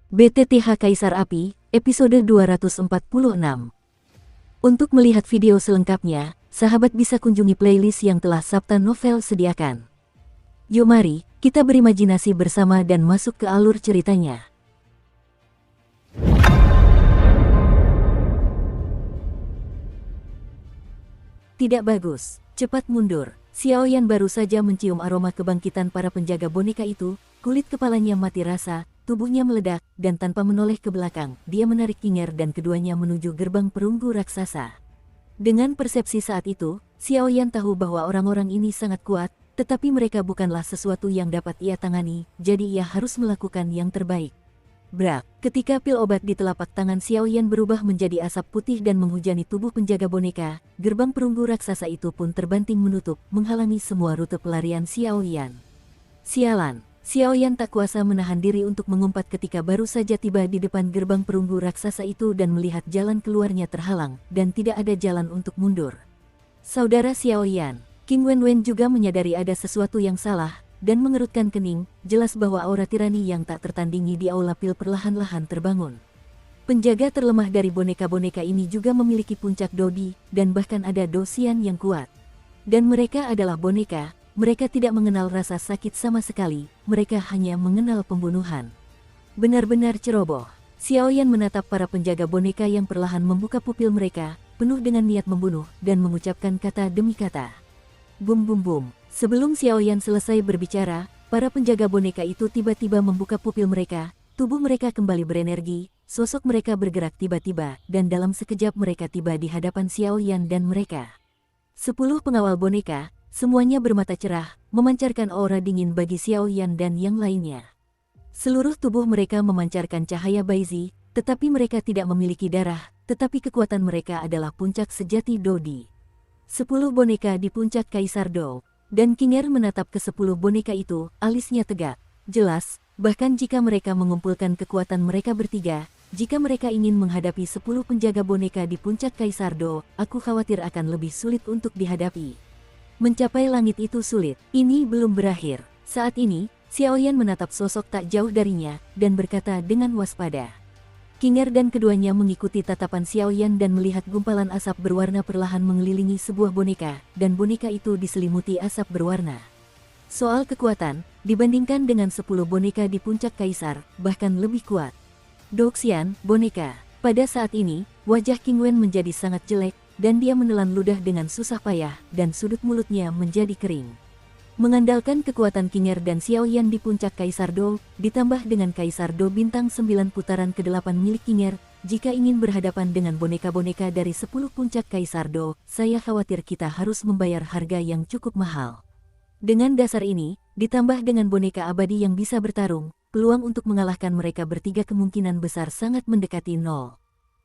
BTTH Kaisar Api, episode 246. Untuk melihat video selengkapnya, sahabat bisa kunjungi playlist yang telah Sabta Novel sediakan. Yuk mari, kita berimajinasi bersama dan masuk ke alur ceritanya. Tidak bagus, cepat mundur. Xiaoyan baru saja mencium aroma kebangkitan para penjaga boneka itu, kulit kepalanya mati rasa, tubuhnya meledak, dan tanpa menoleh ke belakang, dia menarik Qinger dan keduanya menuju gerbang perunggu raksasa. Dengan persepsi saat itu, Xiaoyan tahu bahwa orang-orang ini sangat kuat, tetapi mereka bukanlah sesuatu yang dapat ia tangani, jadi ia harus melakukan yang terbaik. Brak, ketika pil obat di telapak tangan Xiaoyan berubah menjadi asap putih dan menghujani tubuh penjaga boneka, gerbang perunggu raksasa itu pun terbanting menutup, menghalangi semua rute pelarian Xiaoyan. Sialan, Xiaoyan tak kuasa menahan diri untuk mengumpat ketika baru saja tiba di depan gerbang perunggu raksasa itu dan melihat jalan keluarnya terhalang, dan tidak ada jalan untuk mundur. Saudara Xiaoyan, King Wenwen juga menyadari ada sesuatu yang salah, dan mengerutkan kening, jelas bahwa aura tirani yang tak tertandingi di aula pil perlahan-lahan terbangun. Penjaga terlemah dari boneka-boneka ini juga memiliki puncak dodi, dan bahkan ada dosian yang kuat. Dan mereka adalah boneka, mereka tidak mengenal rasa sakit sama sekali, mereka hanya mengenal pembunuhan. Benar-benar ceroboh. Xiaoyan menatap para penjaga boneka yang perlahan membuka pupil mereka, penuh dengan niat membunuh, dan mengucapkan kata demi kata. Bum bum bum. Sebelum Xiaoyan selesai berbicara, para penjaga boneka itu tiba-tiba membuka pupil mereka, tubuh mereka kembali berenergi, sosok mereka bergerak tiba-tiba, dan dalam sekejap mereka tiba di hadapan Xiaoyan dan mereka. 10 pengawal boneka, semuanya bermata cerah, memancarkan aura dingin bagi Xiaoyan dan yang lainnya. Seluruh tubuh mereka memancarkan cahaya Baizi, tetapi mereka tidak memiliki darah, tetapi kekuatan mereka adalah puncak sejati Dodi. 10 boneka di puncak Kaisar Do. Dan Qinger menatap ke 10 boneka itu, alisnya tegak. Jelas, bahkan jika mereka mengumpulkan kekuatan mereka bertiga, jika mereka ingin menghadapi 10 penjaga boneka di puncak Kaisar Do, aku khawatir akan lebih sulit untuk dihadapi. Mencapai langit itu sulit, ini belum berakhir. Saat ini, Xiaoyan menatap sosok tak jauh darinya, dan berkata dengan waspada. Qinger dan keduanya mengikuti tatapan Xiaoyan dan melihat gumpalan asap berwarna perlahan mengelilingi sebuah boneka, dan boneka itu diselimuti asap berwarna. Soal kekuatan, dibandingkan dengan 10 boneka di puncak Kaisar, bahkan lebih kuat. Doxian, boneka. Pada saat ini, wajah King Wen menjadi sangat jelek, dan dia menelan ludah dengan susah payah, dan sudut mulutnya menjadi kering. Mengandalkan kekuatan Qinger dan Xiaoyan di puncak Kaisar Do, ditambah dengan Kaisar Do bintang 9 putaran ke-8 milik Qinger, jika ingin berhadapan dengan boneka-boneka dari 10 puncak Kaisar Do, saya khawatir kita harus membayar harga yang cukup mahal. Dengan dasar ini, ditambah dengan boneka abadi yang bisa bertarung, peluang untuk mengalahkan mereka bertiga kemungkinan besar sangat mendekati nol.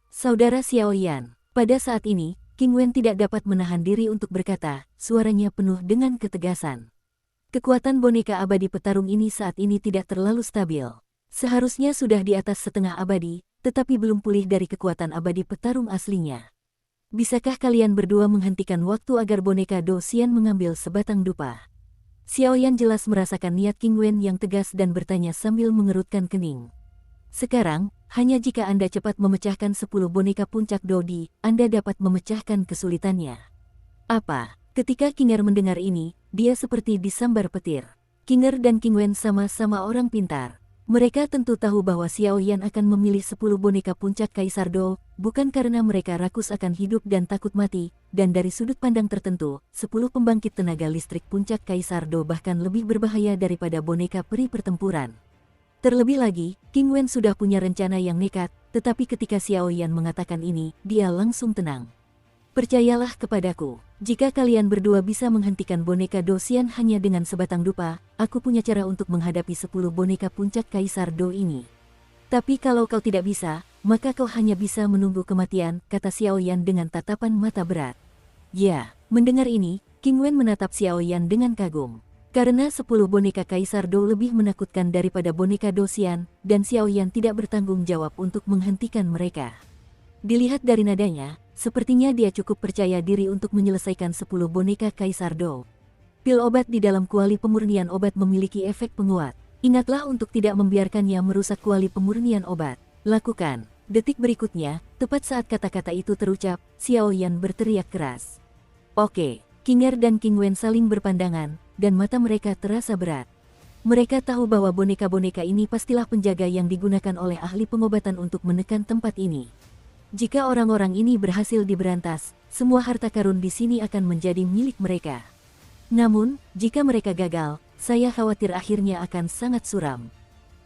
Saudara Xiaoyan, pada saat ini, King Wen tidak dapat menahan diri untuk berkata, suaranya penuh dengan ketegasan. Kekuatan boneka abadi petarung ini saat ini tidak terlalu stabil. Seharusnya sudah di atas setengah abadi, tetapi belum pulih dari kekuatan abadi petarung aslinya. Bisakah kalian berdua menghentikan waktu agar boneka Dosian mengambil sebatang dupa? Xiaoyan jelas merasakan niat King Wen yang tegas dan bertanya sambil mengerutkan kening. Sekarang, hanya jika Anda cepat memecahkan 10 boneka puncak Dodi, Anda dapat memecahkan kesulitannya. Apa? Ketika Qinger mendengar ini, dia seperti disambar petir. Qinger dan King Wen sama-sama orang pintar. Mereka tentu tahu bahwa Xiaoyan akan memilih 10 boneka puncak Kaisar Do, bukan karena mereka rakus akan hidup dan takut mati, dan dari sudut pandang tertentu, 10 pembangkit tenaga listrik puncak Kaisar Do bahkan lebih berbahaya daripada boneka peri pertempuran. Terlebih lagi, King Wen sudah punya rencana yang nekat, tetapi ketika Xiaoyan mengatakan ini, dia langsung tenang. Percayalah kepadaku, jika kalian berdua bisa menghentikan boneka Dosian hanya dengan sebatang dupa, aku punya cara untuk menghadapi 10 boneka puncak Kaisar Do ini. Tapi kalau kau tidak bisa, maka kau hanya bisa menunggu kematian, kata Xiaoyan dengan tatapan mata berat. Ya, mendengar ini, King Wen menatap Xiaoyan dengan kagum. Karena 10 boneka Kaisar Do lebih menakutkan daripada boneka Dosian, dan Xiaoyan tidak bertanggung jawab untuk menghentikan mereka. Dilihat dari nadanya, sepertinya dia cukup percaya diri untuk menyelesaikan 10 boneka Kaisar Do. Pil obat di dalam kuali pemurnian obat memiliki efek penguat. Ingatlah untuk tidak membiarkannya merusak kuali pemurnian obat. Lakukan. Detik berikutnya, tepat saat kata-kata itu terucap, Xiao Yan berteriak keras. Oke, King Er dan King Wen saling berpandangan, dan mata mereka terasa berat. Mereka tahu bahwa boneka-boneka ini pastilah penjaga yang digunakan oleh ahli pengobatan untuk menekan tempat ini. Jika orang-orang ini berhasil diberantas, semua harta karun di sini akan menjadi milik mereka. Namun, jika mereka gagal, saya khawatir akhirnya akan sangat suram.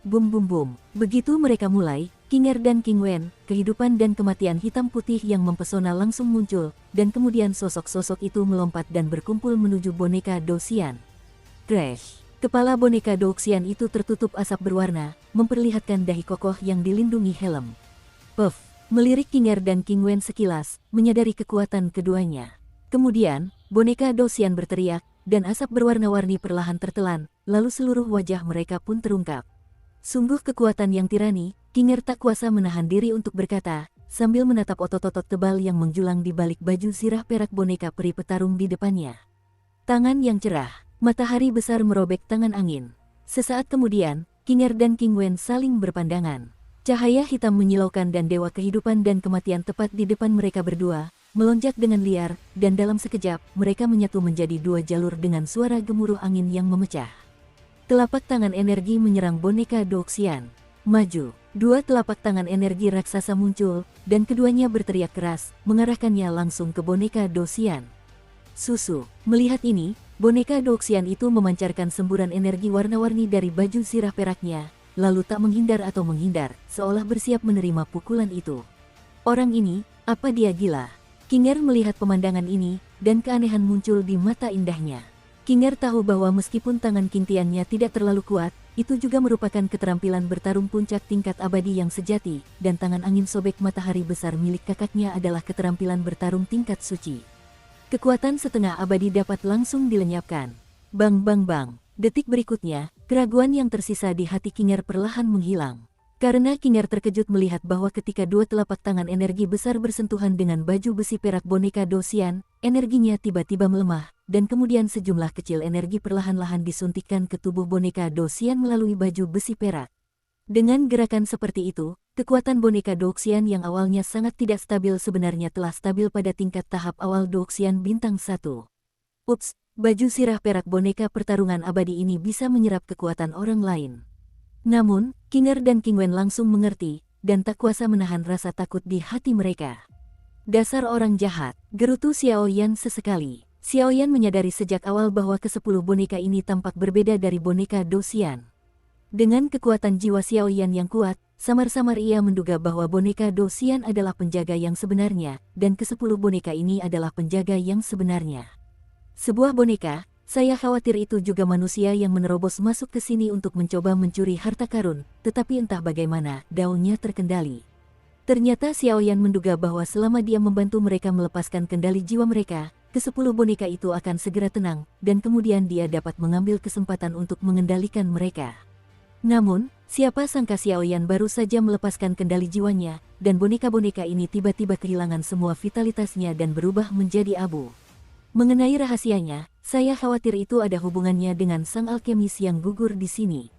Bum bum bum, begitu mereka mulai, King Er dan King Wen, kehidupan dan kematian hitam putih yang mempesona langsung muncul, dan kemudian sosok-sosok itu melompat dan berkumpul menuju boneka Doxian. Crash! Kepala boneka Doxian itu tertutup asap berwarna, memperlihatkan dahi kokoh yang dilindungi helm. Puff! Melirik King Er dan King Wen sekilas, menyadari kekuatan keduanya. Kemudian, boneka Doxian berteriak, dan asap berwarna-warni perlahan tertelan, lalu seluruh wajah mereka pun terungkap. Sungguh kekuatan yang tirani, King Er tak kuasa menahan diri untuk berkata, sambil menatap otot-otot tebal yang menjulang di balik baju zirah perak boneka peri petarung di depannya. Tangan yang cerah, matahari besar merobek tangan angin. Sesaat kemudian, King Er dan King Wen saling berpandangan. Cahaya hitam menyilaukan dan dewa kehidupan dan kematian tepat di depan mereka berdua, melonjak dengan liar, dan dalam sekejap, mereka menyatu menjadi dua jalur dengan suara gemuruh angin yang memecah. Telapak tangan energi menyerang boneka Doxian. Maju, dua telapak tangan energi raksasa muncul, dan keduanya berteriak keras, mengarahkannya langsung ke boneka Doxian. Susu, melihat ini, boneka Doxian itu memancarkan semburan energi warna-warni dari baju zirah peraknya, lalu tak menghindar atau menghindar, seolah bersiap menerima pukulan itu. Orang ini, apa dia gila? King Er melihat pemandangan ini, dan keanehan muncul di mata indahnya. King Er tahu bahwa meskipun tangan kintiannya tidak terlalu kuat, itu juga merupakan keterampilan bertarung puncak tingkat abadi yang sejati, dan tangan angin sobek matahari besar milik kakaknya adalah keterampilan bertarung tingkat suci. Kekuatan setengah abadi dapat langsung dilenyapkan. Bang bang bang, detik berikutnya, keraguan yang tersisa di hati King Er perlahan menghilang. Karena King Er terkejut melihat bahwa ketika dua telapak tangan energi besar bersentuhan dengan baju besi perak boneka Doxian, energinya tiba-tiba melemah, dan kemudian sejumlah kecil energi perlahan-lahan disuntikkan ke tubuh boneka Doxian melalui baju besi perak. Dengan gerakan seperti itu, kekuatan boneka Doxian yang awalnya sangat tidak stabil sebenarnya telah stabil pada tingkat tahap awal Doxian bintang 1. Ups, baju sirah perak boneka pertarungan abadi ini bisa menyerap kekuatan orang lain. Namun, King Er dan King Wen langsung mengerti, dan tak kuasa menahan rasa takut di hati mereka. Dasar orang jahat, gerutu Xiao Yan sesekali. Xiao Yan menyadari sejak awal bahwa ke-10 boneka ini tampak berbeda dari boneka Doxian. Dengan kekuatan jiwa Xiao Yan yang kuat, samar-samar ia menduga bahwa boneka Doxian adalah penjaga yang sebenarnya, dan ke-10 boneka ini adalah penjaga yang sebenarnya. Sebuah boneka, saya khawatir itu juga manusia yang menerobos masuk ke sini untuk mencoba mencuri harta karun, tetapi entah bagaimana, daunnya terkendali. Ternyata Xiao Yan menduga bahwa selama dia membantu mereka melepaskan kendali jiwa mereka, ke-10 boneka itu akan segera tenang, dan kemudian dia dapat mengambil kesempatan untuk mengendalikan mereka. Namun, siapa sangka Xiao Yan baru saja melepaskan kendali jiwanya, dan boneka-boneka ini tiba-tiba kehilangan semua vitalitasnya dan berubah menjadi abu. Mengenai rahasianya, saya khawatir itu ada hubungannya dengan sang alkemis yang gugur di sini.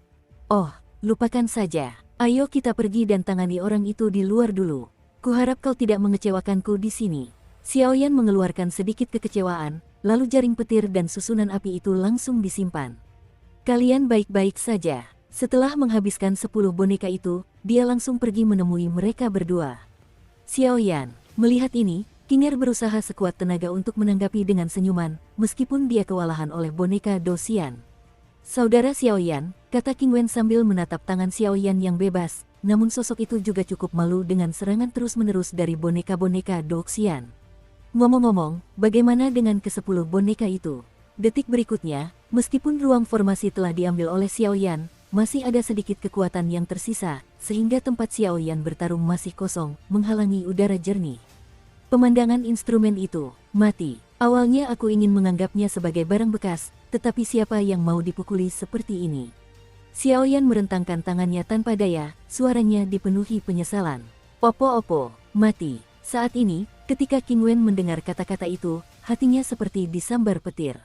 Oh, lupakan saja. Ayo kita pergi dan tangani orang itu di luar dulu. Kuharap kau tidak mengecewakanku di sini. Xiao Yan mengeluarkan sedikit kekecewaan, lalu jaring petir dan susunan api itu langsung disimpan. Kalian baik-baik saja. Setelah menghabiskan 10 boneka itu, dia langsung pergi menemui mereka berdua. Xiao Yan, melihat ini, King Er berusaha sekuat tenaga untuk menanggapi dengan senyuman, meskipun dia kewalahan oleh boneka Doxian. Saudara Xiao Yan, kata King Wen sambil menatap tangan Xiao Yan yang bebas, namun sosok itu juga cukup malu dengan serangan terus-menerus dari boneka-boneka Doxian. Ngomong-ngomong, bagaimana dengan ke-10 boneka itu? Detik berikutnya, meskipun ruang formasi telah diambil oleh Xiao Yan, masih ada sedikit kekuatan yang tersisa, sehingga tempat Xiao Yan bertarung masih kosong, menghalangi udara jernih. Pemandangan instrumen itu, mati. Awalnya aku ingin menganggapnya sebagai barang bekas, tetapi siapa yang mau dipukuli seperti ini? Xiao Yan merentangkan tangannya tanpa daya, suaranya dipenuhi penyesalan. Opo-opo, mati. Saat ini, ketika King Wen mendengar kata-kata itu, hatinya seperti disambar petir.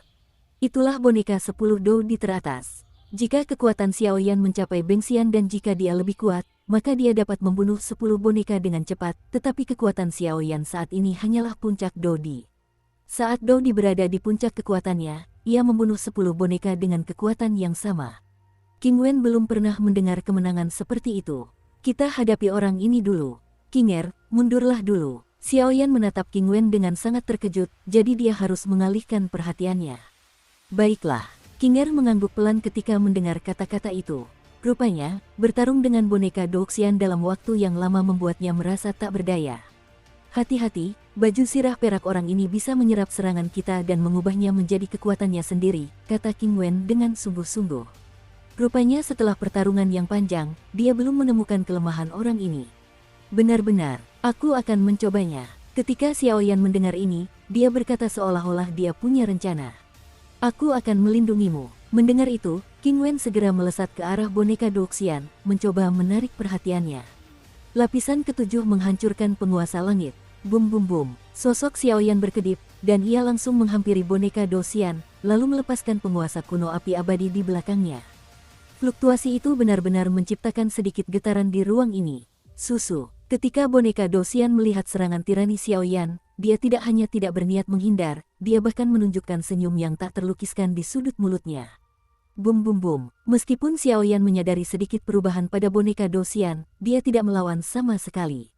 Itulah boneka 10 dou di teratas. Jika kekuatan Xiaoyan mencapai Bengxian dan jika dia lebih kuat, maka dia dapat membunuh 10 boneka dengan cepat, tetapi kekuatan Xiaoyan saat ini hanyalah puncak Dodi. Saat Dodi berada di puncak kekuatannya, ia membunuh 10 boneka dengan kekuatan yang sama. King Wen belum pernah mendengar kemenangan seperti itu. Kita hadapi orang ini dulu. King Er, mundurlah dulu. Xiaoyan menatap King Wen dengan sangat terkejut, jadi dia harus mengalihkan perhatiannya. Baiklah. King Er mengangguk pelan ketika mendengar kata-kata itu. Rupanya, bertarung dengan boneka Doxian dalam waktu yang lama membuatnya merasa tak berdaya. Hati-hati, baju sirah perak orang ini bisa menyerap serangan kita dan mengubahnya menjadi kekuatannya sendiri, kata King Wen dengan sungguh-sungguh. Rupanya setelah pertarungan yang panjang, dia belum menemukan kelemahan orang ini. Benar-benar, aku akan mencobanya. Ketika Xiaoyan mendengar ini, dia berkata seolah-olah dia punya rencana. Aku akan melindungimu. Mendengar itu, King Wen segera melesat ke arah boneka Doxian, mencoba menarik perhatiannya. Lapisan ketujuh menghancurkan penguasa langit. Bum bum bum. Sosok Xiaoyan berkedip, dan ia langsung menghampiri boneka Doxian, lalu melepaskan penguasa kuno api abadi di belakangnya. Fluktuasi itu benar-benar menciptakan sedikit getaran di ruang ini. Susu. Ketika boneka Doxian melihat serangan tirani Xiaoyan, dia tidak hanya tidak berniat menghindar, dia bahkan menunjukkan senyum yang tak terlukiskan di sudut mulutnya. Bum bum bum. Meskipun Xiaoyan menyadari sedikit perubahan pada boneka Doxian, dia tidak melawan sama sekali.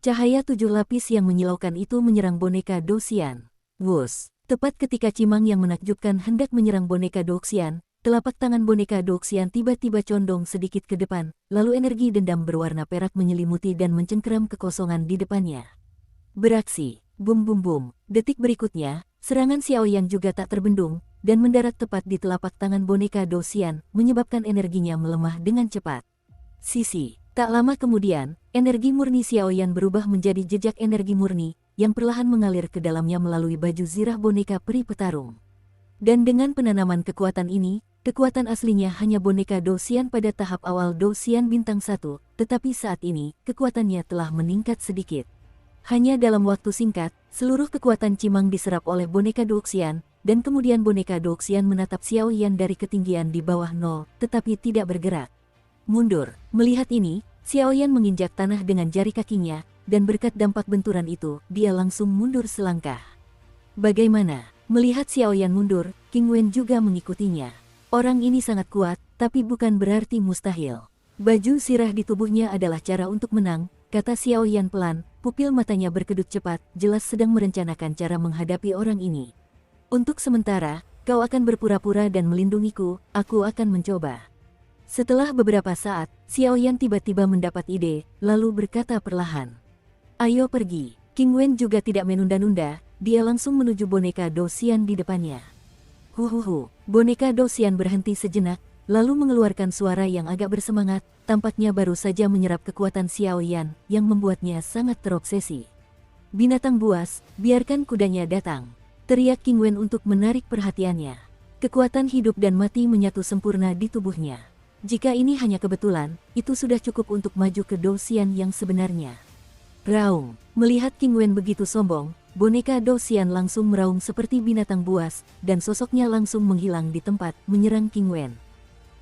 Cahaya 7 lapis yang menyilaukan itu menyerang boneka Doxian. Wus. Tepat ketika cimang yang menakjubkan hendak menyerang boneka Doxian, telapak tangan boneka Doxian tiba-tiba condong sedikit ke depan, lalu energi dendam berwarna perak menyelimuti dan mencengkeram kekosongan di depannya. Beraksi. Bum bum bum. Detik berikutnya, serangan Xiaoyan juga tak terbendung, dan mendarat tepat di telapak tangan boneka Doxian, menyebabkan energinya melemah dengan cepat. Sisi. Tak lama kemudian, energi murni Xiaoyan berubah menjadi jejak energi murni, yang perlahan mengalir ke dalamnya melalui baju zirah boneka peri petarung. Dan dengan penanaman kekuatan ini, kekuatan aslinya hanya boneka Doxian pada tahap awal Doxian bintang 1, tetapi saat ini, kekuatannya telah meningkat sedikit. Hanya dalam waktu singkat, seluruh kekuatan cimang diserap oleh boneka Doxian, dan kemudian boneka Doxian menatap Xiaoyan dari ketinggian di bawah 0, tetapi tidak bergerak. Mundur. Melihat ini, Xiaoyan menginjak tanah dengan jari kakinya, dan berkat dampak benturan itu, dia langsung mundur selangkah. Bagaimana? Melihat Xiaoyan mundur, King Wen juga mengikutinya. Orang ini sangat kuat, tapi bukan berarti mustahil. Baju sirah di tubuhnya adalah cara untuk menang, kata Xiaoyan pelan, pupil matanya berkedut cepat, jelas sedang merencanakan cara menghadapi orang ini. Untuk sementara, kau akan berpura-pura dan melindungiku, aku akan mencoba. Setelah beberapa saat, Xiaoyan tiba-tiba mendapat ide, lalu berkata perlahan. Ayo pergi. King Wen juga tidak menunda-nunda, dia langsung menuju boneka Doxian di depannya. Huhuhu, boneka Doxian berhenti sejenak, lalu mengeluarkan suara yang agak bersemangat, tampaknya baru saja menyerap kekuatan Xiaoyan, yang membuatnya sangat terobsesi. Binatang buas, biarkan kudanya datang. Teriak King Wen untuk menarik perhatiannya. Kekuatan hidup dan mati menyatu sempurna di tubuhnya. Jika ini hanya kebetulan, itu sudah cukup untuk maju ke Doxian yang sebenarnya. Raung. Melihat King Wen begitu sombong, boneka Doxian langsung meraung seperti binatang buas, dan sosoknya langsung menghilang di tempat, menyerang King Wen.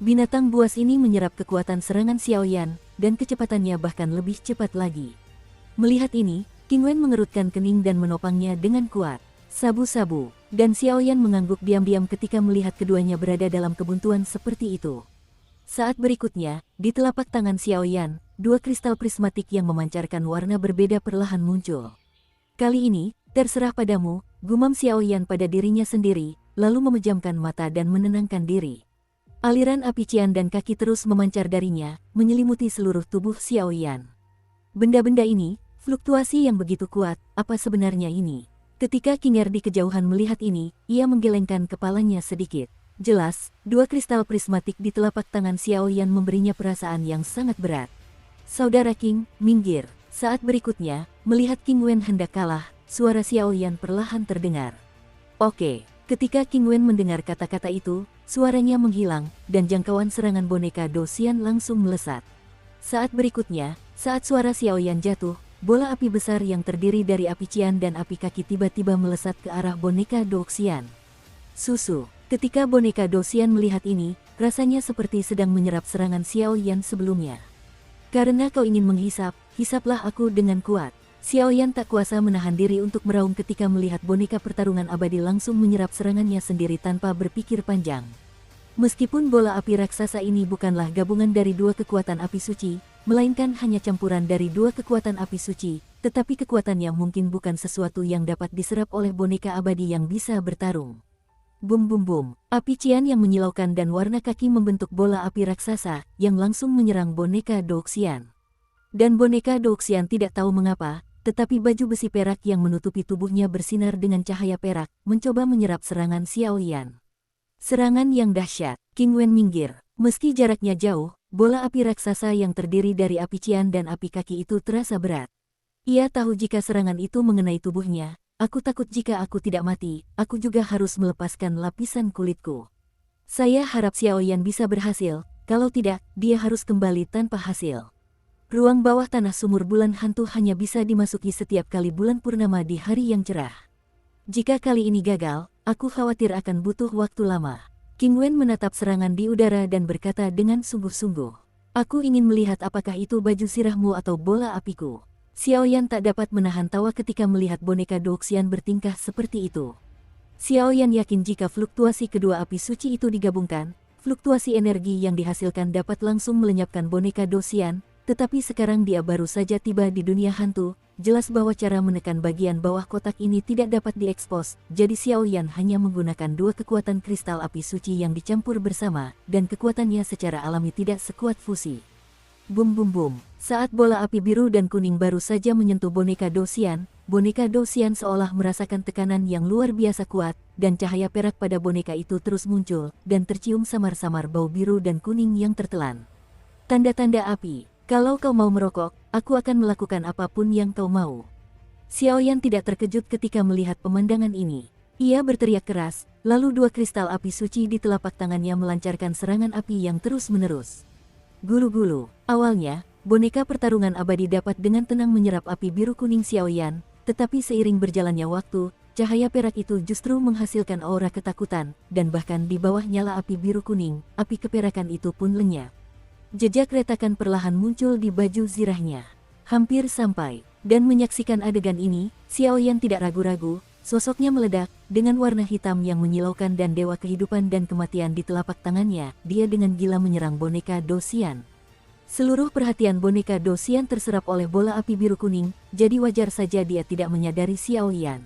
Binatang buas ini menyerap kekuatan serangan Xiaoyan, dan kecepatannya bahkan lebih cepat lagi. Melihat ini, King Wen mengerutkan kening dan menopangnya dengan kuat. Sabu-sabu, dan Xiaoyan mengangguk diam-diam ketika melihat keduanya berada dalam kebuntuan seperti itu. Saat berikutnya, di telapak tangan Xiaoyan, 2 kristal prismatik yang memancarkan warna berbeda perlahan muncul. Kali ini, terserah padamu, gumam Xiaoyan pada dirinya sendiri, lalu memejamkan mata dan menenangkan diri. Aliran api cian dan kaki terus memancar darinya, menyelimuti seluruh tubuh Xiaoyan. Benda-benda ini, fluktuasi yang begitu kuat, apa sebenarnya ini? Ketika King Er di kejauhan melihat ini, ia menggelengkan kepalanya sedikit. Jelas, 2 kristal prismatik di telapak tangan Xiaoyan memberinya perasaan yang sangat berat. Saudara King, minggir. Saat berikutnya, melihat King Wen hendak kalah, suara Xiaoyan perlahan terdengar. Oke. Ketika King Wen mendengar kata-kata itu, suaranya menghilang, dan jangkauan serangan boneka Doxian langsung melesat. Saat berikutnya, saat suara Xiaoyan jatuh, bola api besar yang terdiri dari api cian dan api kaki tiba-tiba melesat ke arah boneka Doxian. Susu. Ketika boneka Dosian melihat ini, rasanya seperti sedang menyerap serangan Xiao Yan sebelumnya. Karena kau ingin menghisap, hisaplah aku dengan kuat. Xiao Yan tak kuasa menahan diri untuk meraung ketika melihat boneka pertarungan abadi langsung menyerap serangannya sendiri tanpa berpikir panjang. Meskipun bola api raksasa ini bukanlah gabungan dari dua kekuatan api suci, melainkan hanya campuran dari dua kekuatan api suci, tetapi kekuatannya mungkin bukan sesuatu yang dapat diserap oleh boneka abadi yang bisa bertarung. Bum bum bum, api cian yang menyilaukan dan warna kaki membentuk bola api raksasa yang langsung menyerang boneka Douxian. Dan boneka Douxian tidak tahu mengapa, tetapi baju besi perak yang menutupi tubuhnya bersinar dengan cahaya perak, mencoba menyerap serangan Xiao Yan. Serangan yang dahsyat, King Wen minggir. Meski jaraknya jauh, bola api raksasa yang terdiri dari api cian dan api kaki itu terasa berat. Ia tahu jika serangan itu mengenai tubuhnya. Aku takut jika aku tidak mati, aku juga harus melepaskan lapisan kulitku. Saya harap Xiao Yan bisa berhasil, kalau tidak, dia harus kembali tanpa hasil. Ruang bawah tanah sumur bulan hantu hanya bisa dimasuki setiap kali bulan purnama di hari yang cerah. Jika kali ini gagal, aku khawatir akan butuh waktu lama. King Wen menatap serangan di udara dan berkata dengan sungguh-sungguh. Aku ingin melihat apakah itu baju sirahmu atau bola apiku. Xiao Yan tak dapat menahan tawa ketika melihat boneka Douxian bertingkah seperti itu. Xiao Yan yakin jika fluktuasi kedua api suci itu digabungkan, fluktuasi energi yang dihasilkan dapat langsung melenyapkan boneka Douxian, tetapi sekarang dia baru saja tiba di dunia hantu, jelas bahwa cara menekan bagian bawah kotak ini tidak dapat diekspos, jadi Xiao Yan hanya menggunakan dua kekuatan kristal api suci yang dicampur bersama, dan kekuatannya secara alami tidak sekuat fusi. Bum bum bum, saat bola api biru dan kuning baru saja menyentuh boneka Douxian seolah merasakan tekanan yang luar biasa kuat, dan cahaya perak pada boneka itu terus muncul, dan tercium samar-samar bau biru dan kuning yang tertelan. Tanda-tanda api, kalau kau mau merokok, aku akan melakukan apapun yang kau mau. Xiao Yan tidak terkejut ketika melihat pemandangan ini. Ia berteriak keras, lalu dua kristal api suci di telapak tangannya melancarkan serangan api yang terus-menerus. Gulu-gulu, awalnya, boneka pertarungan abadi dapat dengan tenang menyerap api biru kuning Xiao Yan, tetapi seiring berjalannya waktu, cahaya perak itu justru menghasilkan aura ketakutan, dan bahkan di bawah nyala api biru kuning, api keperakan itu pun lenyap. Jejak retakan perlahan muncul di baju zirahnya. Hampir sampai, dan menyaksikan adegan ini, Xiao Yan tidak ragu-ragu, sosoknya meledak, dengan warna hitam yang menyilaukan dan dewa kehidupan dan kematian di telapak tangannya, dia dengan gila menyerang boneka Douxian. Seluruh perhatian boneka Douxian terserap oleh bola api biru kuning, jadi wajar saja dia tidak menyadari Xiao Yan.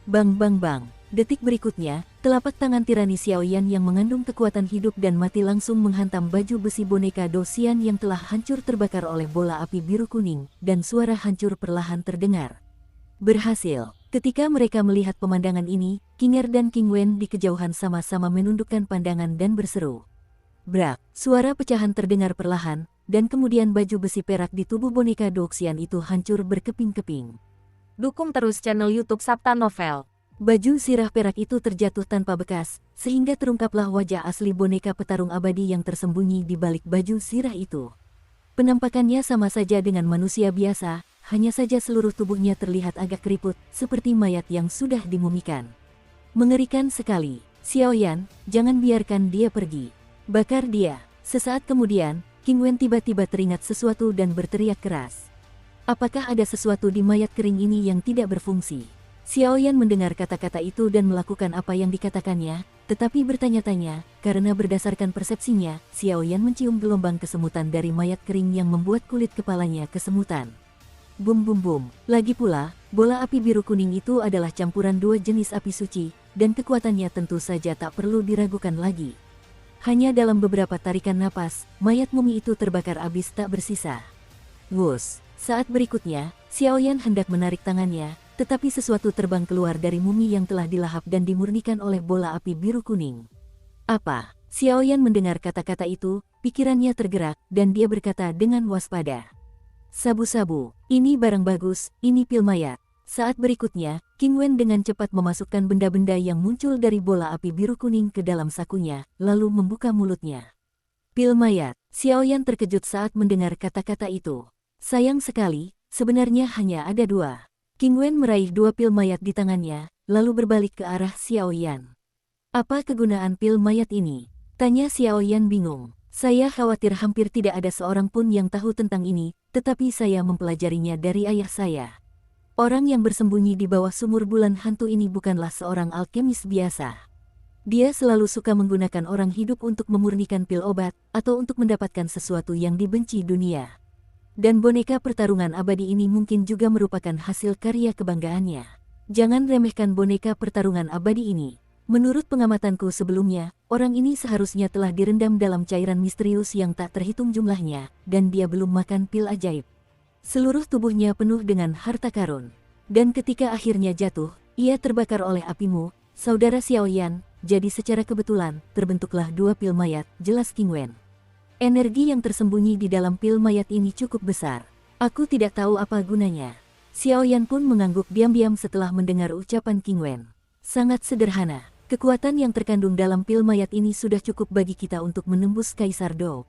Bang bang bang, detik berikutnya, telapak tangan tirani Xiao Yan yang mengandung kekuatan hidup dan mati langsung menghantam baju besi boneka Douxian yang telah hancur terbakar oleh bola api biru kuning, dan suara hancur perlahan terdengar. Berhasil. Ketika mereka melihat pemandangan ini, King Er dan King Wen di kejauhan sama-sama menundukkan pandangan dan berseru. Brak, suara pecahan terdengar perlahan, dan kemudian baju besi perak di tubuh boneka Douxian itu hancur berkeping-keping. Dukung terus channel YouTube Sabta Novel. Baju sirah perak itu terjatuh tanpa bekas, sehingga terungkaplah wajah asli boneka petarung abadi yang tersembunyi di balik baju sirah itu. Penampakannya sama saja dengan manusia biasa, hanya saja seluruh tubuhnya terlihat agak keriput, seperti mayat yang sudah dimumikan. Mengerikan sekali. Xiao Yan, jangan biarkan dia pergi. Bakar dia. Sesaat kemudian, King Wen tiba-tiba teringat sesuatu dan berteriak keras. Apakah ada sesuatu di mayat kering ini yang tidak berfungsi? Xiao Yan mendengar kata-kata itu dan melakukan apa yang dikatakannya, tetapi bertanya-tanya, karena berdasarkan persepsinya, Xiao Yan mencium gelombang kesemutan dari mayat kering yang membuat kulit kepalanya kesemutan. Bum bum bum, lagi pula, bola api biru kuning itu adalah campuran dua jenis api suci, dan kekuatannya tentu saja tak perlu diragukan lagi. Hanya dalam beberapa tarikan napas, mayat mumi itu terbakar habis tak bersisa. Wus, saat berikutnya, Xiao Yan hendak menarik tangannya, tetapi sesuatu terbang keluar dari mumi yang telah dilahap dan dimurnikan oleh bola api biru kuning. Apa? Xiao Yan mendengar kata-kata itu, pikirannya tergerak, dan dia berkata dengan waspada. Sabu-sabu, ini barang bagus, ini pil mayat. Saat berikutnya, King Wen dengan cepat memasukkan benda-benda yang muncul dari bola api biru kuning ke dalam sakunya, lalu membuka mulutnya. Pil mayat, Xiao Yan terkejut saat mendengar kata-kata itu. Sayang sekali, sebenarnya hanya ada dua. King Wen meraih dua pil mayat di tangannya, lalu berbalik ke arah Xiao Yan. Apa kegunaan pil mayat ini? Tanya Xiaoyan bingung. Saya khawatir hampir tidak ada seorang pun yang tahu tentang ini, tetapi saya mempelajarinya dari ayah saya. Orang yang bersembunyi di bawah sumur bulan hantu ini bukanlah seorang alkemis biasa. Dia selalu suka menggunakan orang hidup untuk memurnikan pil obat, atau untuk mendapatkan sesuatu yang dibenci dunia. Dan boneka pertarungan abadi ini mungkin juga merupakan hasil karya kebanggaannya. Jangan remehkan boneka pertarungan abadi ini. Menurut pengamatanku sebelumnya, orang ini seharusnya telah direndam dalam cairan misterius yang tak terhitung jumlahnya, dan dia belum makan pil ajaib. Seluruh tubuhnya penuh dengan harta karun. Dan ketika akhirnya jatuh, ia terbakar oleh apimu, saudara Xiaoyan, jadi secara kebetulan, terbentuklah dua pil mayat, jelas King Wen. Energi yang tersembunyi di dalam pil mayat ini cukup besar. Aku tidak tahu apa gunanya. Xiaoyan pun mengangguk diam-diam setelah mendengar ucapan King Wen. Sangat sederhana. Kekuatan yang terkandung dalam pil mayat ini sudah cukup bagi kita untuk menembus Kaisar Dou.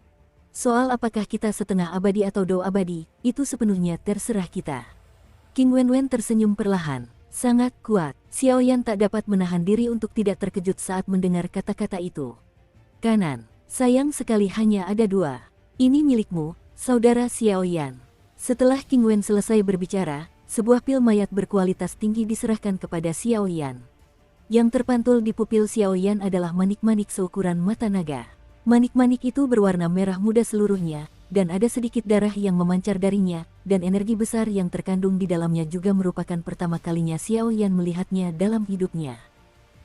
Soal apakah kita setengah abadi atau Dou abadi, itu sepenuhnya terserah kita. King Wen tersenyum perlahan. Sangat kuat. Xiaoyan tak dapat menahan diri untuk tidak terkejut saat mendengar kata-kata itu. Kanan. Sayang sekali hanya ada dua. Ini milikmu, saudara Xiaoyan. Setelah King Wen selesai berbicara, sebuah pil mayat berkualitas tinggi diserahkan kepada Xiaoyan. Yang terpantul di pupil Xiaoyan adalah manik-manik seukuran mata naga. Manik-manik itu berwarna merah muda seluruhnya, dan ada sedikit darah yang memancar darinya, dan energi besar yang terkandung di dalamnya juga merupakan pertama kalinya Xiaoyan melihatnya dalam hidupnya.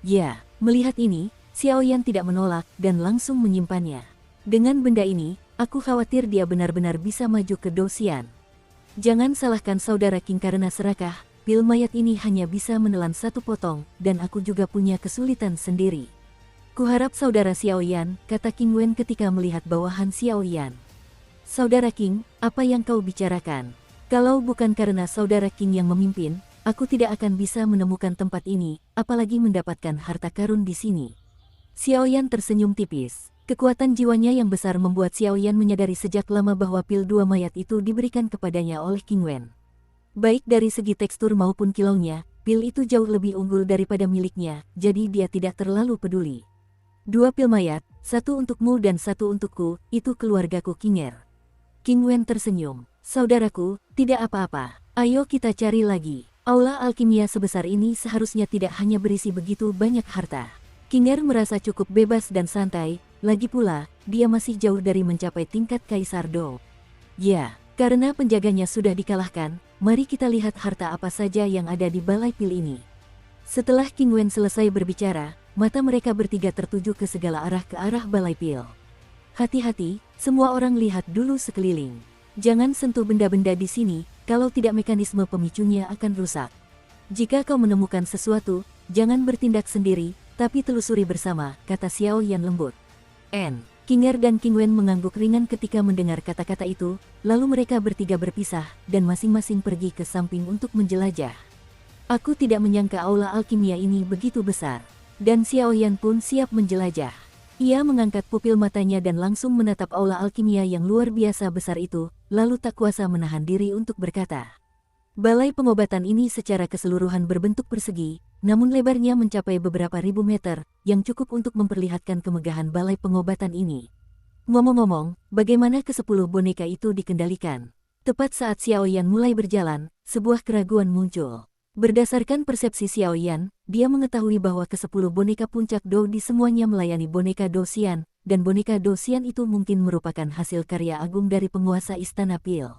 Ya, melihat ini, Xiaoyan tidak menolak dan langsung menyimpannya. Dengan benda ini, aku khawatir dia benar-benar bisa maju ke Dou Xian. Jangan salahkan saudara King karena serakah. Pil mayat ini hanya bisa menelan satu potong, dan aku juga punya kesulitan sendiri. Kuharap saudara Xiaoyan, kata King Wen ketika melihat bawahan Xiaoyan. Saudara King, apa yang kau bicarakan? Kalau bukan karena saudara King yang memimpin, aku tidak akan bisa menemukan tempat ini, apalagi mendapatkan harta karun di sini. Xiaoyan tersenyum tipis. Kekuatan jiwanya yang besar membuat Xiaoyan menyadari sejak lama bahwa pil dua mayat itu diberikan kepadanya oleh King Wen. Baik dari segi tekstur maupun kilaunya, pil itu jauh lebih unggul daripada miliknya, jadi dia tidak terlalu peduli. Dua pil mayat, satu untukmu dan satu untukku, itu keluargaku Kinger. King Wen tersenyum. Saudaraku, tidak apa-apa, ayo kita cari lagi. Aula alkimia sebesar ini seharusnya tidak hanya berisi begitu banyak harta. Kinger merasa cukup bebas dan santai, lagi pula, dia masih jauh dari mencapai tingkat Kaisar Dou. Ya, karena penjaganya sudah dikalahkan, mari kita lihat harta apa saja yang ada di balai pil ini. Setelah King Wen selesai berbicara, mata mereka bertiga tertuju ke segala arah ke arah balai pil. Hati-hati, semua orang lihat dulu sekeliling. Jangan sentuh benda-benda di sini, kalau tidak mekanisme pemicunya akan rusak. Jika kau menemukan sesuatu, jangan bertindak sendiri, tapi telusuri bersama, kata Xiaoyan lembut. Kinger dan King Wen mengangguk ringan ketika mendengar kata-kata itu, lalu mereka bertiga berpisah, dan masing-masing pergi ke samping untuk menjelajah. Aku tidak menyangka aula alkimia ini begitu besar, dan Xiaoyan pun siap menjelajah. Ia mengangkat pupil matanya dan langsung menatap aula alkimia yang luar biasa besar itu, lalu tak kuasa menahan diri untuk berkata. Balai pengobatan ini secara keseluruhan berbentuk persegi, namun lebarnya mencapai beberapa ribu meter, yang cukup untuk memperlihatkan kemegahan balai pengobatan ini. Ngomong-ngomong, bagaimana ke-10 boneka itu dikendalikan? Tepat saat Xiaoyan mulai berjalan, sebuah keraguan muncul. Berdasarkan persepsi Xiaoyan, dia mengetahui bahwa ke-10 boneka puncak Dou di semuanya melayani boneka Dou Xian, dan boneka Dou Xian itu mungkin merupakan hasil karya agung dari penguasa Istana Pil.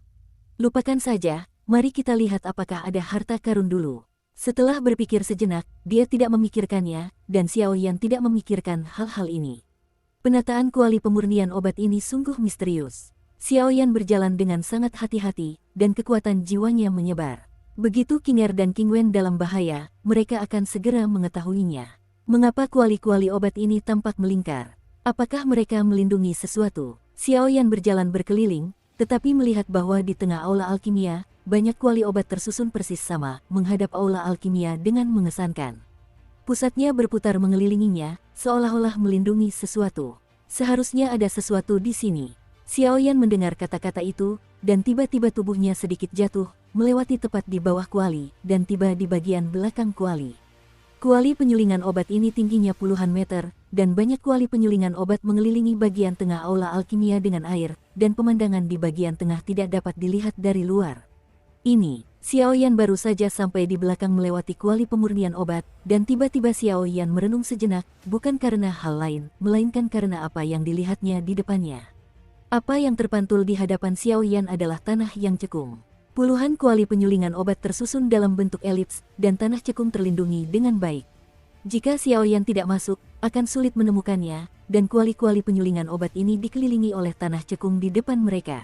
Lupakan saja. Mari kita lihat apakah ada harta karun dulu. Setelah berpikir sejenak, dia tidak memikirkannya, dan Xiaoyan tidak memikirkan hal-hal ini. Penataan kuali pemurnian obat ini sungguh misterius. Xiaoyan berjalan dengan sangat hati-hati, dan kekuatan jiwanya menyebar. Begitu Kinger dan King Wen dalam bahaya, mereka akan segera mengetahuinya. Mengapa kuali-kuali obat ini tampak melingkar? Apakah mereka melindungi sesuatu? Xiaoyan berjalan berkeliling, tetapi melihat bahwa di tengah aula alkimia, banyak kuali obat tersusun persis sama, menghadap aula alkimia dengan mengesankan. Pusatnya berputar mengelilinginya, seolah-olah melindungi sesuatu. Seharusnya ada sesuatu di sini. Xiaoyan mendengar kata-kata itu, dan tiba-tiba tubuhnya sedikit jatuh, melewati tepat di bawah kuali, dan tiba di bagian belakang kuali. Kuali penyulingan obat ini tingginya puluhan meter, dan banyak kuali penyulingan obat mengelilingi bagian tengah aula alkimia dengan air, dan pemandangan di bagian tengah tidak dapat dilihat dari luar. Ini, Xiao Yan baru saja sampai di belakang melewati kuali pemurnian obat, dan tiba-tiba Xiao Yan merenung sejenak, bukan karena hal lain, melainkan karena apa yang dilihatnya di depannya. Apa yang terpantul di hadapan Xiao Yan adalah tanah yang cekung. Puluhan kuali penyulingan obat tersusun dalam bentuk elips, dan tanah cekung terlindungi dengan baik. Jika Xiao Yan tidak masuk, akan sulit menemukannya, dan kuali-kuali penyulingan obat ini dikelilingi oleh tanah cekung di depan mereka.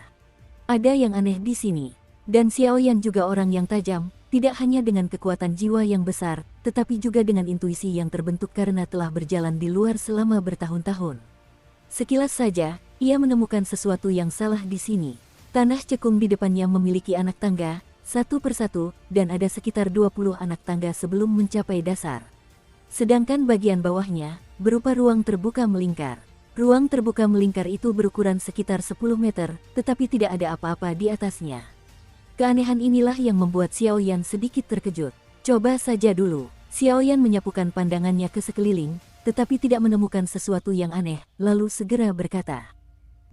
Ada yang aneh di sini. Dan Xiao Yan juga orang yang tajam, tidak hanya dengan kekuatan jiwa yang besar, tetapi juga dengan intuisi yang terbentuk karena telah berjalan di luar selama bertahun-tahun. Sekilas saja, ia menemukan sesuatu yang salah di sini. Tanah cekung di depannya memiliki anak tangga, satu persatu, dan ada sekitar 20 anak tangga sebelum mencapai dasar. Sedangkan bagian bawahnya, berupa ruang terbuka melingkar. Ruang terbuka melingkar itu berukuran sekitar 10 meter, tetapi tidak ada apa-apa di atasnya. Keanehan inilah yang membuat Xiao Yan sedikit terkejut. Coba saja dulu. Xiao Yan menyapukan pandangannya ke sekeliling, tetapi tidak menemukan sesuatu yang aneh, lalu segera berkata.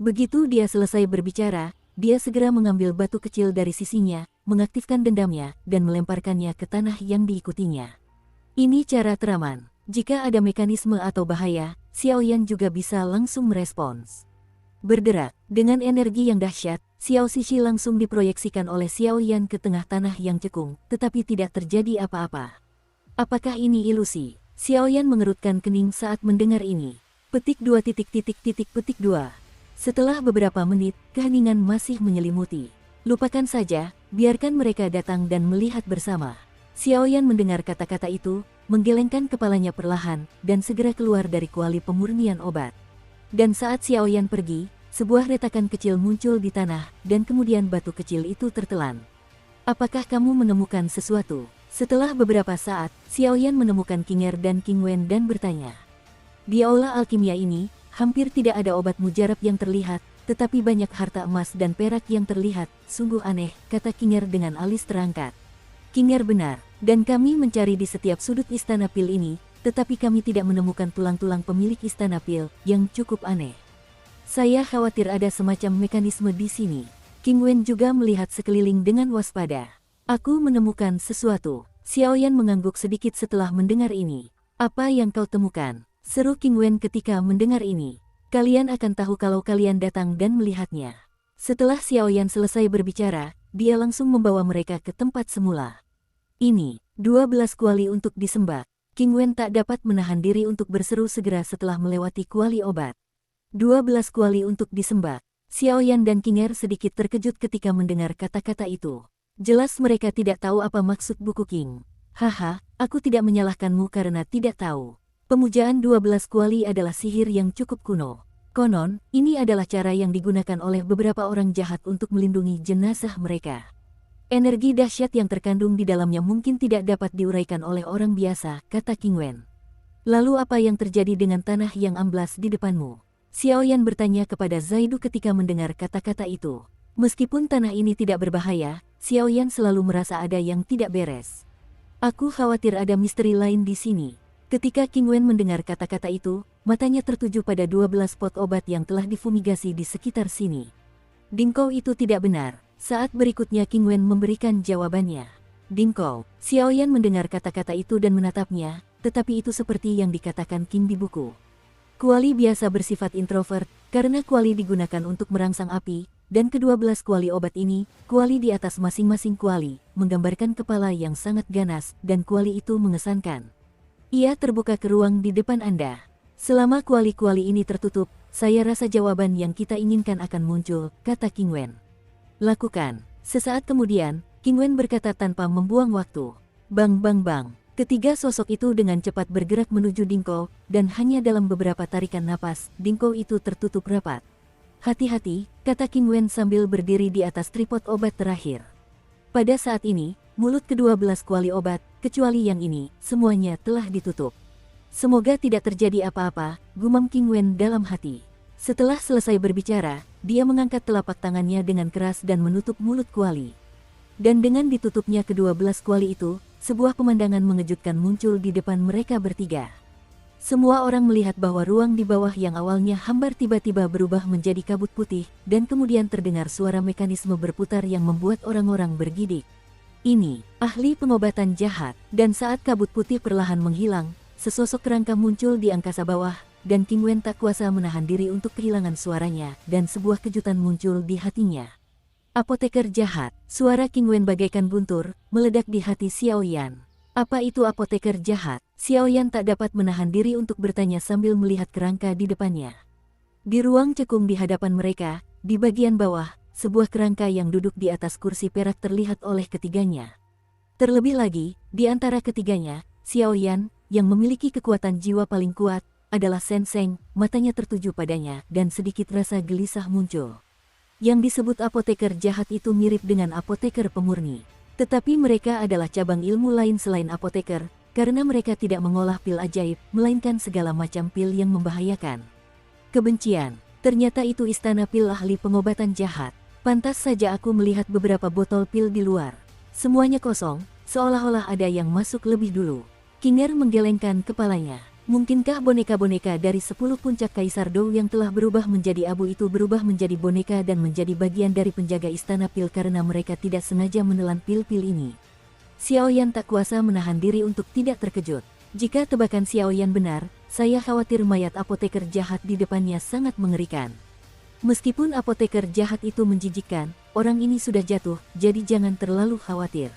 Begitu dia selesai berbicara, dia segera mengambil batu kecil dari sisinya, mengaktifkan dendamnya, dan melemparkannya ke tanah yang diikutinya. Ini cara teraman. Jika ada mekanisme atau bahaya, Xiao Yan juga bisa langsung merespons. Berderak, dengan energi yang dahsyat, Xiao Shishi langsung diproyeksikan oleh Xiao Yan ke tengah tanah yang cekung, tetapi tidak terjadi apa-apa. Apakah ini ilusi? Xiao Yan mengerutkan kening saat mendengar ini. Petik 2 petik 2. Setelah beberapa menit, keheningan masih menyelimuti. Lupakan saja, biarkan mereka datang dan melihat bersama. Xiao Yan mendengar kata-kata itu, menggelengkan kepalanya perlahan, dan segera keluar dari kuali pemurnian obat. Dan saat Xiao Yan pergi, sebuah retakan kecil muncul di tanah, dan kemudian batu kecil itu tertelan. Apakah kamu menemukan sesuatu? Setelah beberapa saat, Xiao Yan menemukan King Er dan King Wen dan bertanya. Di aula alkimia ini, hampir tidak ada obat mujarab yang terlihat, tetapi banyak harta emas dan perak yang terlihat, sungguh aneh, kata King Er dengan alis terangkat. King Er benar, dan kami mencari di setiap sudut istana pil ini, tetapi kami tidak menemukan tulang-tulang pemilik istana pil, yang cukup aneh. Saya khawatir ada semacam mekanisme di sini. King Wen juga melihat sekeliling dengan waspada. Aku menemukan sesuatu. Xiao Yan mengangguk sedikit setelah mendengar ini. Apa yang kau temukan? Seru King Wen ketika mendengar ini. Kalian akan tahu kalau kalian datang dan melihatnya. Setelah Xiao Yan selesai berbicara, dia langsung membawa mereka ke tempat semula. Ini, 12 kuali untuk disembah. King Wen tak dapat menahan diri untuk berseru segera setelah melewati kuali obat. 12 kuali untuk disembah. Xiao Yan dan King Er sedikit terkejut ketika mendengar kata-kata itu. Jelas mereka tidak tahu apa maksud buku King. Haha, aku tidak menyalahkanmu karena tidak tahu. Pemujaan 12 kuali adalah sihir yang cukup kuno. Konon, ini adalah cara yang digunakan oleh beberapa orang jahat untuk melindungi jenazah mereka. Energi dahsyat yang terkandung di dalamnya mungkin tidak dapat diuraikan oleh orang biasa, kata King Wen. Lalu apa yang terjadi dengan tanah yang amblas di depanmu? Xiao Yan bertanya kepada Zaidu ketika mendengar kata-kata itu. Meskipun tanah ini tidak berbahaya, Xiao Yan selalu merasa ada yang tidak beres. Aku khawatir ada misteri lain di sini. Ketika King Wen mendengar kata-kata itu, matanya tertuju pada 12 pot obat yang telah difumigasi di sekitar sini. Dingkou itu tidak benar. Saat berikutnya King Wen memberikan jawabannya. Dingkou. Xiao Yan mendengar kata-kata itu dan menatapnya, tetapi itu seperti yang dikatakan King di buku. Kuali biasa bersifat introvert, karena kuali digunakan untuk merangsang api, dan ke-12 kuali obat ini, kuali di atas masing-masing kuali, menggambarkan kepala yang sangat ganas, dan kuali itu mengesankan. Ia terbuka ke ruang di depan Anda. Selama kuali-kuali ini tertutup, saya rasa jawaban yang kita inginkan akan muncul, kata King Wen. Lakukan. Sesaat kemudian, King Wen berkata tanpa membuang waktu. Bang bang bang. Ketiga sosok itu dengan cepat bergerak menuju Dingkou, dan hanya dalam beberapa tarikan napas, Dingkou itu tertutup rapat. Hati-hati, kata King Wen sambil berdiri di atas tripod obat terakhir. Pada saat ini, mulut ke-12 kuali obat, kecuali yang ini, semuanya telah ditutup. Semoga tidak terjadi apa-apa, gumam King Wen dalam hati. Setelah selesai berbicara, dia mengangkat telapak tangannya dengan keras dan menutup mulut kuali. Dan dengan ditutupnya ke-12 kuali itu, sebuah pemandangan mengejutkan muncul di depan mereka bertiga. Semua orang melihat bahwa ruang di bawah yang awalnya hambar tiba-tiba berubah menjadi kabut putih, dan kemudian terdengar suara mekanisme berputar yang membuat orang-orang bergidik. Ini, ahli pengobatan jahat, dan saat kabut putih perlahan menghilang, sesosok kerangka muncul di angkasa bawah, dan King Wen tak kuasa menahan diri untuk kehilangan suaranya, dan sebuah kejutan muncul di hatinya. Apoteker jahat, suara King Wen bagaikan guntur, meledak di hati Xiao Yan. Apa itu apoteker jahat? Xiao Yan tak dapat menahan diri untuk bertanya sambil melihat kerangka di depannya. Di ruang cekung di hadapan mereka, di bagian bawah, sebuah kerangka yang duduk di atas kursi perak terlihat oleh ketiganya. Terlebih lagi, di antara ketiganya, Xiao Yan, yang memiliki kekuatan jiwa paling kuat, adalah Shen Sheng, matanya tertuju padanya, dan sedikit rasa gelisah muncul. Yang disebut apoteker jahat itu mirip dengan apoteker pemurni. Tetapi mereka adalah cabang ilmu lain selain apoteker, karena mereka tidak mengolah pil ajaib, melainkan segala macam pil yang membahayakan. Kebencian, ternyata itu istana pil ahli pengobatan jahat. Pantas saja aku melihat beberapa botol pil di luar. Semuanya kosong, seolah-olah ada yang masuk lebih dulu. Kinger menggelengkan kepalanya. Mungkinkah boneka-boneka dari 10 puncak Kaisar Dou yang telah berubah menjadi abu itu berubah menjadi boneka dan menjadi bagian dari penjaga istana pil karena mereka tidak sengaja menelan pil-pil ini? Xiao Yan tak kuasa menahan diri untuk tidak terkejut. Jika tebakan Xiao Yan benar, saya khawatir mayat apoteker jahat di depannya sangat mengerikan. Meskipun apoteker jahat itu menjijikkan, orang ini sudah jatuh, jadi jangan terlalu khawatir.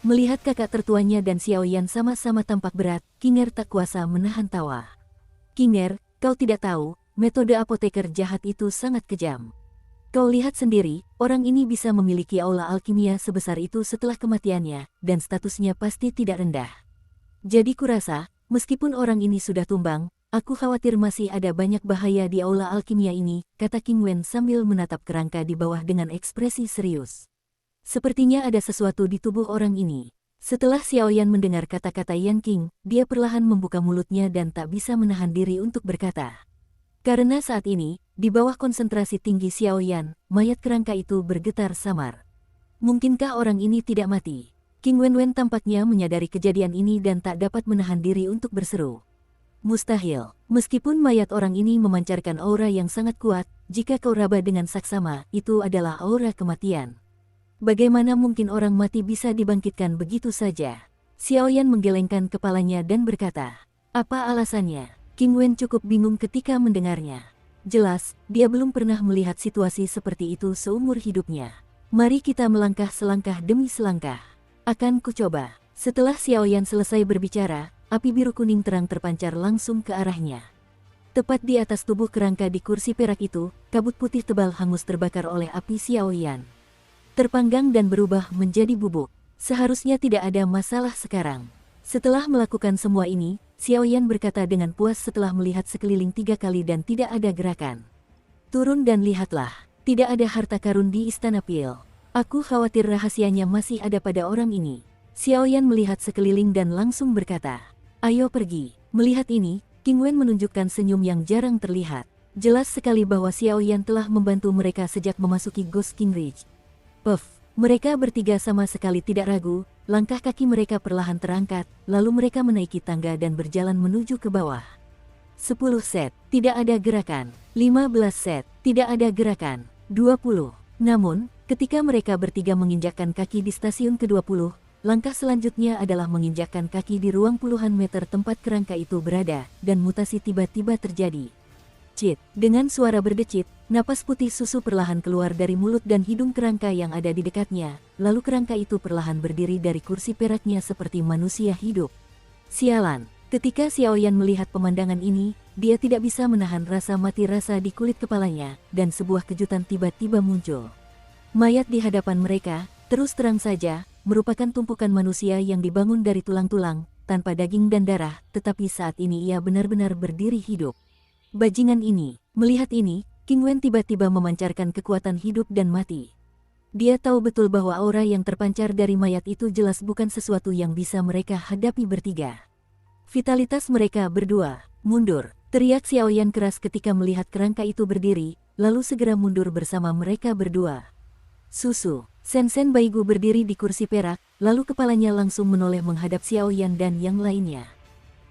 Melihat kakak tertuanya dan Xiao Yan sama-sama tampak berat, Kinger tak kuasa menahan tawa. Kinger, kau tidak tahu, metode apoteker jahat itu sangat kejam. Kau lihat sendiri, orang ini bisa memiliki aula alkimia sebesar itu setelah kematiannya, dan statusnya pasti tidak rendah. Jadi kurasa, meskipun orang ini sudah tumbang, aku khawatir masih ada banyak bahaya di aula alkimia ini, kata King Wen sambil menatap kerangka di bawah dengan ekspresi serius. Sepertinya ada sesuatu di tubuh orang ini. Setelah Xiao Yan mendengar kata-kata Yan King, dia perlahan membuka mulutnya dan tak bisa menahan diri untuk berkata. Karena saat ini, di bawah konsentrasi tinggi Xiao Yan, mayat kerangka itu bergetar samar. Mungkinkah orang ini tidak mati? King Wen tampaknya menyadari kejadian ini dan tak dapat menahan diri untuk berseru. Mustahil, meskipun mayat orang ini memancarkan aura yang sangat kuat, jika kau raba dengan saksama, itu adalah aura kematian. Bagaimana mungkin orang mati bisa dibangkitkan begitu saja? Xiao Yan menggelengkan kepalanya dan berkata, apa alasannya? King Wen cukup bingung ketika mendengarnya. Jelas, dia belum pernah melihat situasi seperti itu seumur hidupnya. Mari kita melangkah selangkah demi selangkah. Akan kucoba. Setelah Xiao Yan selesai berbicara, api biru kuning terang terpancar langsung ke arahnya. Tepat di atas tubuh kerangka di kursi perak itu, kabut putih tebal hangus terbakar oleh api Xiao Yan. Terpanggang dan berubah menjadi bubuk. Seharusnya tidak ada masalah sekarang. Setelah melakukan semua ini, Xiao Yan berkata dengan puas setelah melihat sekeliling 3 kali dan tidak ada gerakan. Turun dan lihatlah, tidak ada harta karun di istana pil. Aku khawatir rahasianya masih ada pada orang ini. Xiao Yan melihat sekeliling dan langsung berkata, ayo pergi. Melihat ini, King Wen menunjukkan senyum yang jarang terlihat. Jelas sekali bahwa Xiao Yan telah membantu mereka sejak memasuki Ghost King Ridge. Puff, mereka bertiga sama sekali tidak ragu, langkah kaki mereka perlahan terangkat, lalu mereka menaiki tangga dan berjalan menuju ke bawah. 10 set, tidak ada gerakan. 15 set, tidak ada gerakan. 20. Namun, ketika mereka bertiga menginjakkan kaki di stasiun ke-20, langkah selanjutnya adalah menginjakkan kaki di ruang puluhan meter tempat kerangka itu berada, dan mutasi tiba-tiba terjadi. Cit, dengan suara berdecit, napas putih susu perlahan keluar dari mulut dan hidung kerangka yang ada di dekatnya, lalu kerangka itu perlahan berdiri dari kursi peraknya seperti manusia hidup. Sialan, ketika Xiao Yan melihat pemandangan ini, dia tidak bisa menahan rasa mati rasa di kulit kepalanya, dan sebuah kejutan tiba-tiba muncul. Mayat di hadapan mereka, terus terang saja, merupakan tumpukan manusia yang dibangun dari tulang-tulang, tanpa daging dan darah, tetapi saat ini ia benar-benar berdiri hidup. Bajingan ini, melihat ini, King Wen tiba-tiba memancarkan kekuatan hidup dan mati. Dia tahu betul bahwa aura yang terpancar dari mayat itu jelas bukan sesuatu yang bisa mereka hadapi bertiga. Vitalitas mereka berdua, mundur, teriak Xiao Yan keras ketika melihat kerangka itu berdiri, lalu segera mundur bersama mereka berdua. Susu. Sen Baigu berdiri di kursi perak, lalu kepalanya langsung menoleh menghadap Xiao Yan dan yang lainnya.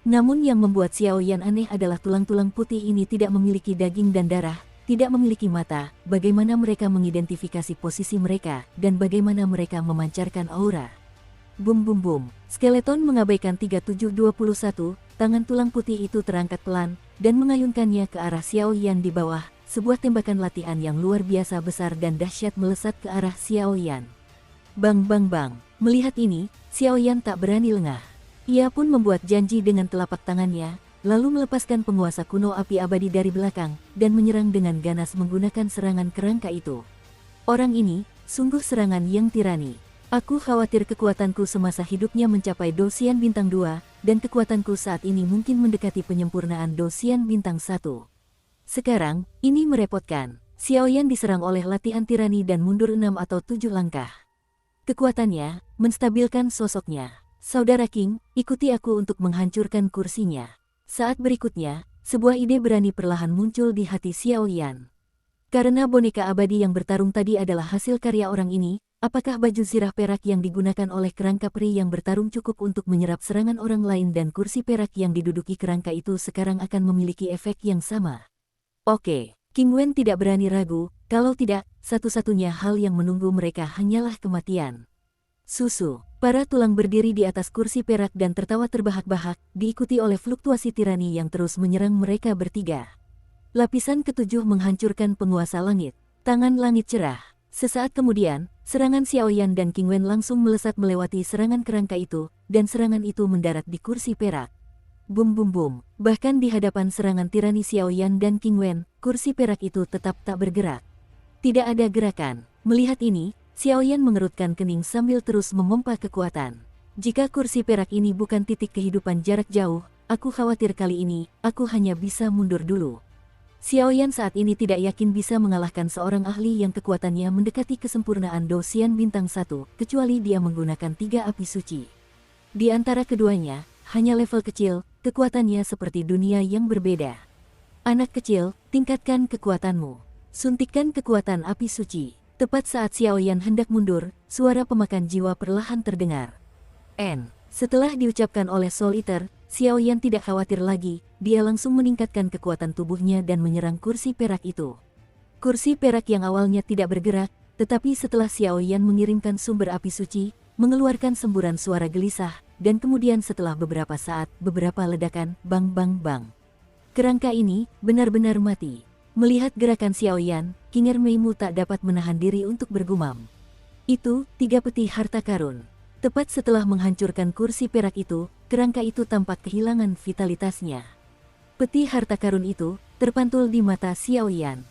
Namun yang membuat Xiao Yan aneh adalah tulang-tulang putih ini tidak memiliki daging dan darah, tidak memiliki mata, bagaimana mereka mengidentifikasi posisi mereka, dan bagaimana mereka memancarkan aura. Bum bum bum, skeleton mengabaikan 3721, tangan tulang putih itu terangkat pelan, dan mengayunkannya ke arah Xiao Yan di bawah, sebuah tembakan latihan yang luar biasa besar dan dahsyat melesat ke arah Xiao Yan. Bang bang bang, melihat ini, Xiao Yan tak berani lengah. Ia pun membuat janji dengan telapak tangannya, lalu melepaskan penguasa kuno api abadi dari belakang, dan menyerang dengan ganas menggunakan serangan kerangka itu. Orang ini, sungguh serangan yang tirani. Aku khawatir kekuatanku semasa hidupnya mencapai Dosian Bintang 2, dan kekuatanku saat ini mungkin mendekati penyempurnaan Dosian Bintang 1. Sekarang, ini merepotkan. Xiao Yan diserang oleh latihan tirani dan mundur 6 atau 7 langkah. Kekuatannya, menstabilkan sosoknya. Saudara King, ikuti aku untuk menghancurkan kursinya. Saat berikutnya, sebuah ide berani perlahan muncul di hati Xiao Yan. Karena boneka abadi yang bertarung tadi adalah hasil karya orang ini, apakah baju zirah perak yang digunakan oleh kerangka peri yang bertarung cukup untuk menyerap serangan orang lain dan kursi perak yang diduduki kerangka itu sekarang akan memiliki efek yang sama? Oke, King Wen tidak berani ragu, kalau tidak, satu-satunya hal yang menunggu mereka hanyalah kematian. Susu. Para tulang berdiri di atas kursi perak dan tertawa terbahak-bahak, diikuti oleh fluktuasi tirani yang terus menyerang mereka bertiga. Lapisan ketujuh menghancurkan penguasa langit. Tangan langit cerah. Sesaat kemudian, serangan Xiao Yan dan King Wen langsung melesat melewati serangan kerangka itu, dan serangan itu mendarat di kursi perak. Bum bum bum. Bahkan di hadapan serangan tirani Xiao Yan dan King Wen, kursi perak itu tetap tak bergerak. Tidak ada gerakan. Melihat ini, Xiao Yan mengerutkan kening sambil terus memompa kekuatan. Jika kursi perak ini bukan titik kehidupan jarak jauh, aku khawatir kali ini, aku hanya bisa mundur dulu. Xiao Yan saat ini tidak yakin bisa mengalahkan seorang ahli yang kekuatannya mendekati kesempurnaan Dosian Bintang 1, kecuali dia menggunakan 3 api suci. Di antara keduanya, hanya level kecil, kekuatannya seperti dunia yang berbeda. Anak kecil, tingkatkan kekuatanmu. Suntikkan kekuatan api suci. Tepat saat Xiao Yan hendak mundur, suara pemakan jiwa perlahan terdengar. Setelah diucapkan oleh Soul Eater, Xiao Yan tidak khawatir lagi, dia langsung meningkatkan kekuatan tubuhnya dan menyerang kursi perak itu. Kursi perak yang awalnya tidak bergerak, tetapi setelah Xiao Yan mengirimkan sumber api suci, mengeluarkan semburan suara gelisah, dan kemudian setelah beberapa saat, beberapa ledakan, bang bang bang. Kerangka ini benar-benar mati. Melihat gerakan Xiao Yan, King Ermeimu tak dapat menahan diri untuk bergumam. Itu, 3 peti harta karun. Tepat setelah menghancurkan kursi perak itu, kerangka itu tampak kehilangan vitalitasnya. Peti harta karun itu, terpantul di mata Xiao Yan.